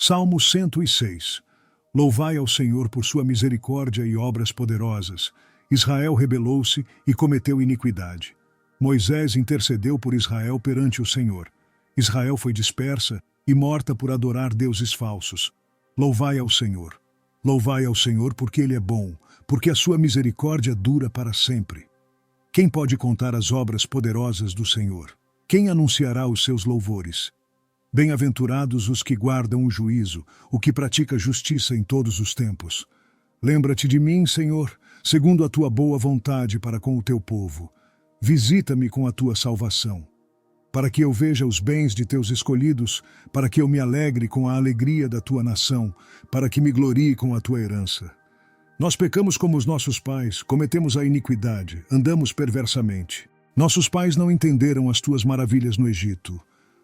Salmo 106. Louvai ao Senhor por sua misericórdia e obras poderosas. Israel rebelou-se e cometeu iniquidade. Moisés intercedeu por Israel perante o Senhor. Israel foi dispersa e morta por adorar deuses falsos. Louvai ao Senhor. Louvai ao Senhor porque Ele é bom, porque a sua misericórdia dura para sempre. Quem pode contar as obras poderosas do Senhor? Quem anunciará os seus louvores? Bem-aventurados os que guardam o juízo, o que pratica justiça em todos os tempos. Lembra-te de mim, Senhor, segundo a tua boa vontade para com o teu povo. Visita-me com a tua salvação, para que eu veja os bens de teus escolhidos, para que eu me alegre com a alegria da tua nação, para que me glorie com a tua herança. Nós pecamos como os nossos pais, cometemos a iniquidade, andamos perversamente. Nossos pais não entenderam as tuas maravilhas no Egito.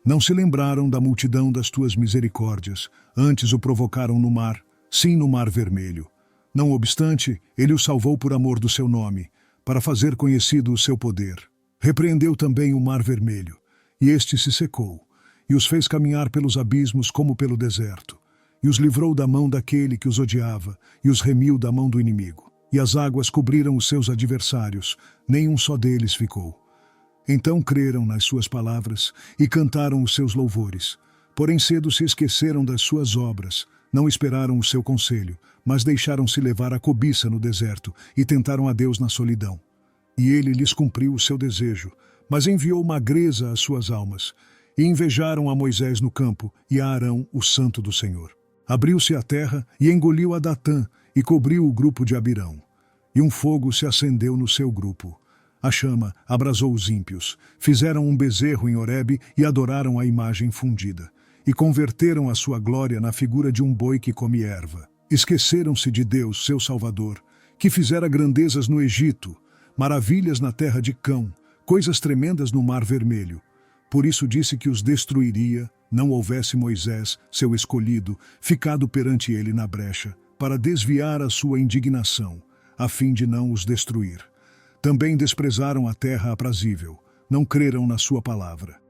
Não se lembraram da multidão das tuas misericórdias, antes o provocaram no mar, sim no mar vermelho. Não obstante, ele o salvou por amor do seu nome, para fazer conhecido o seu poder. Repreendeu também o mar vermelho, e este se secou, e os fez caminhar pelos abismos como pelo deserto, e os livrou da mão daquele que os odiava, e os remiu da mão do inimigo. E as águas cobriram os seus adversários, nem um só deles ficou. Então creram nas suas palavras e cantaram os seus louvores. Porém cedo se esqueceram das suas obras, não esperaram o seu conselho, mas deixaram-se levar à cobiça no deserto e tentaram a Deus na solidão. E ele lhes cumpriu o seu desejo, mas enviou magreza às suas almas, e invejaram a Moisés no campo e a Arão, o santo do Senhor. Abriu-se a terra e engoliu a Datã e cobriu o grupo de Abirão. E um fogo se acendeu no seu grupo. A chama abrasou os ímpios, fizeram um bezerro em Horebe e adoraram a imagem fundida, e converteram a sua glória na figura de um boi que come erva. Esqueceram-se de Deus, seu Salvador, que fizera grandezas no Egito, maravilhas na terra de Cão, coisas tremendas no Mar Vermelho. Por isso disse que os destruiria, não houvesse Moisés, seu escolhido, ficado perante ele na brecha, para desviar a sua indignação, a fim de não os destruir. Também desprezaram a terra aprazível, não creram na sua palavra.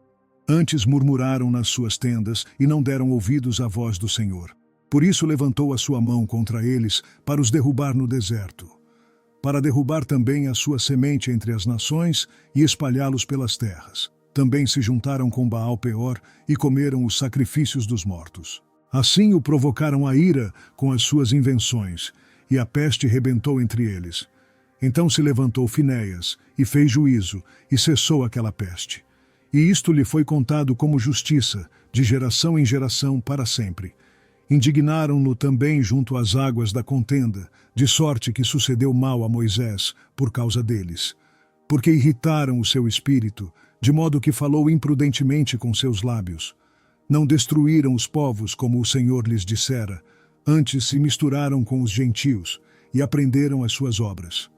Antes murmuraram nas suas tendas e não deram ouvidos à voz do Senhor. Por isso levantou a sua mão contra eles para os derrubar no deserto, para derrubar também a sua semente entre as nações e espalhá-los pelas terras. Também se juntaram com Baal-Peor e comeram os sacrifícios dos mortos. Assim o provocaram a ira com as suas invenções, e a peste rebentou entre eles. Então se levantou Finéias, e fez juízo, e cessou aquela peste. E isto lhe foi contado como justiça, de geração em geração, para sempre. Indignaram-no também junto às águas da contenda, de sorte que sucedeu mal a Moisés, por causa deles. Porque irritaram o seu espírito, de modo que falou imprudentemente com seus lábios. Não destruíram os povos como o Senhor lhes dissera, antes se misturaram com os gentios, e aprenderam as suas obras.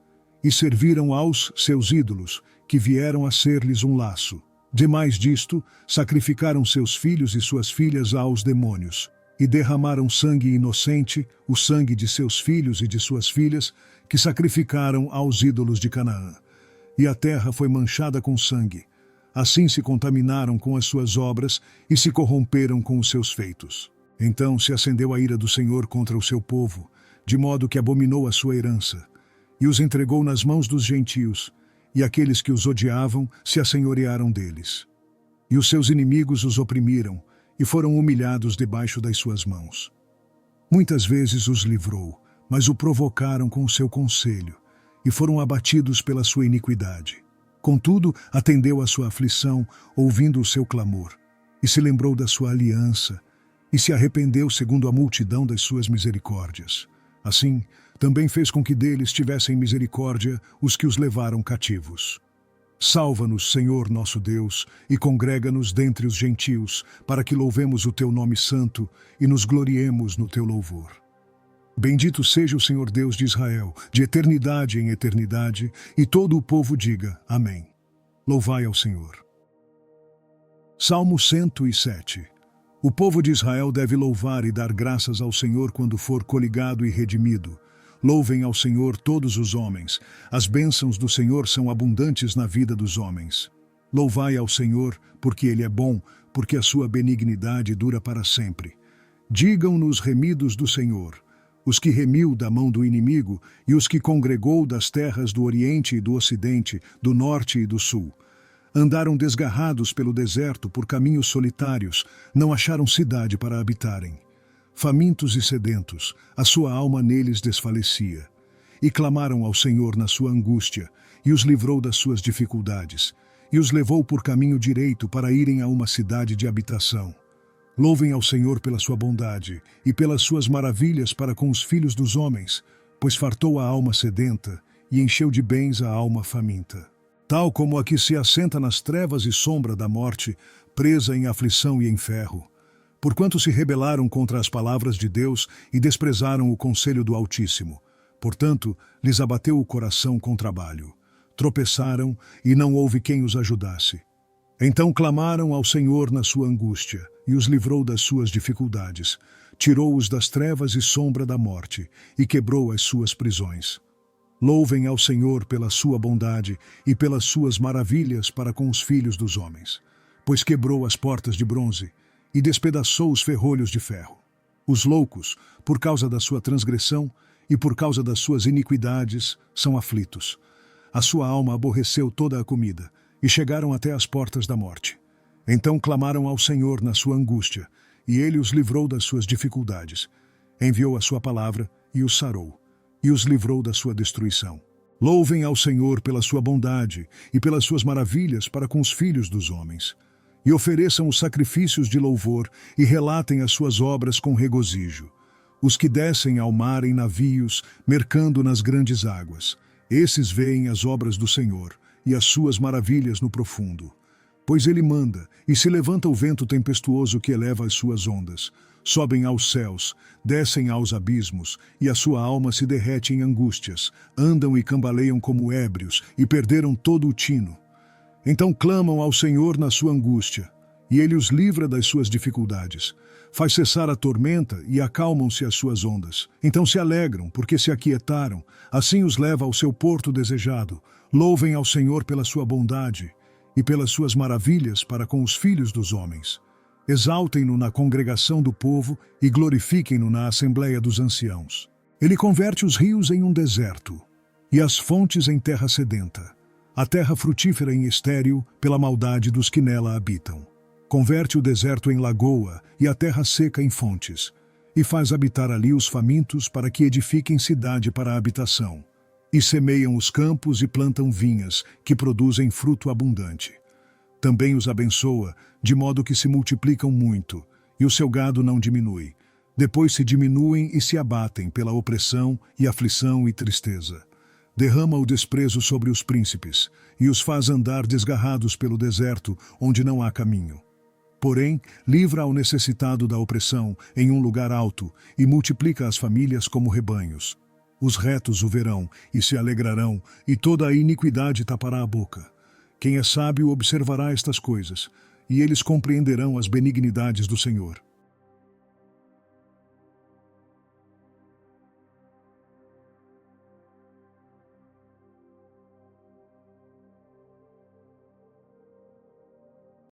E serviram aos seus ídolos, que vieram a ser-lhes um laço. Demais disto, sacrificaram seus filhos e suas filhas aos demônios, e derramaram sangue inocente, o sangue de seus filhos e de suas filhas, que sacrificaram aos ídolos de Canaã. E a terra foi manchada com sangue. Assim se contaminaram com as suas obras e se corromperam com os seus feitos. Então se acendeu a ira do Senhor contra o seu povo, de modo que abominou a sua herança, e os entregou nas mãos dos gentios, e aqueles que os odiavam se assenhorearam deles. E os seus inimigos os oprimiram, e foram humilhados debaixo das suas mãos. Muitas vezes os livrou, mas o provocaram com o seu conselho, e foram abatidos pela sua iniquidade. Contudo, atendeu à sua aflição, ouvindo o seu clamor, e se lembrou da sua aliança, e se arrependeu segundo a multidão das suas misericórdias. Assim, também fez com que deles tivessem misericórdia os que os levaram cativos. Salva-nos, Senhor nosso Deus, e congrega-nos dentre os gentios, para que louvemos o teu nome santo e nos gloriemos no teu louvor. Bendito seja o Senhor Deus de Israel, de eternidade em eternidade, e todo o povo diga, Amém. Louvai ao Senhor. Salmo 107. O povo de Israel deve louvar e dar graças ao Senhor quando for coligado e redimido. Louvem ao Senhor todos os homens. As bênçãos do Senhor são abundantes na vida dos homens. Louvai ao Senhor, porque Ele é bom, porque a sua benignidade dura para sempre. Digam-nos remidos do Senhor, os que remiu da mão do inimigo e os que congregou das terras do Oriente e do Ocidente, do Norte e do Sul. Andaram desgarrados pelo deserto por caminhos solitários, não acharam cidade para habitarem. Famintos e sedentos, a sua alma neles desfalecia. E clamaram ao Senhor na sua angústia, e os livrou das suas dificuldades, e os levou por caminho direito para irem a uma cidade de habitação. Louvem ao Senhor pela sua bondade e pelas suas maravilhas para com os filhos dos homens, pois fartou a alma sedenta e encheu de bens a alma faminta. Tal como a que se assenta nas trevas e sombra da morte, presa em aflição e em ferro. Porquanto se rebelaram contra as palavras de Deus e desprezaram o conselho do Altíssimo. Portanto, lhes abateu o coração com trabalho. Tropeçaram e não houve quem os ajudasse. Então clamaram ao Senhor na sua angústia e os livrou das suas dificuldades. Tirou-os das trevas e sombra da morte e quebrou as suas prisões. Louvem ao Senhor pela sua bondade e pelas suas maravilhas para com os filhos dos homens, pois quebrou as portas de bronze e despedaçou os ferrolhos de ferro. Os loucos, por causa da sua transgressão e por causa das suas iniquidades, são aflitos. A sua alma aborreceu toda a comida e chegaram até as portas da morte. Então clamaram ao Senhor na sua angústia, e ele os livrou das suas dificuldades. Enviou a sua palavra e os sarou, e os livrou da sua destruição. Louvem ao Senhor pela sua bondade e pelas suas maravilhas para com os filhos dos homens. E ofereçam os sacrifícios de louvor e relatem as suas obras com regozijo. Os que descem ao mar em navios, mercando nas grandes águas. Esses veem as obras do Senhor e as suas maravilhas no profundo. Pois ele manda, e se levanta o vento tempestuoso que eleva as suas ondas. Sobem aos céus, descem aos abismos, e a sua alma se derrete em angústias. Andam e cambaleiam como ébrios, e perderam todo o tino. Então clamam ao Senhor na sua angústia, e ele os livra das suas dificuldades. Faz cessar a tormenta e acalmam-se as suas ondas. Então se alegram, porque se aquietaram. Assim os leva ao seu porto desejado. Louvem ao Senhor pela sua bondade e pelas suas maravilhas para com os filhos dos homens. Exaltem-no na congregação do povo e glorifiquem-no na assembleia dos anciãos. Ele converte os rios em um deserto e as fontes em terra sedenta, a terra frutífera em estéril pela maldade dos que nela habitam. Converte o deserto em lagoa e a terra seca em fontes, e faz habitar ali os famintos para que edifiquem cidade para a habitação. E semeiam os campos e plantam vinhas, que produzem fruto abundante. Também os abençoa, de modo que se multiplicam muito, e o seu gado não diminui. Depois se diminuem e se abatem pela opressão e aflição e tristeza. Derrama o desprezo sobre os príncipes, e os faz andar desgarrados pelo deserto, onde não há caminho. Porém, livra ao necessitado da opressão em um lugar alto, e multiplica as famílias como rebanhos. Os retos o verão e se alegrarão, e toda a iniquidade tapará a boca. Quem é sábio observará estas coisas, e eles compreenderão as benignidades do Senhor.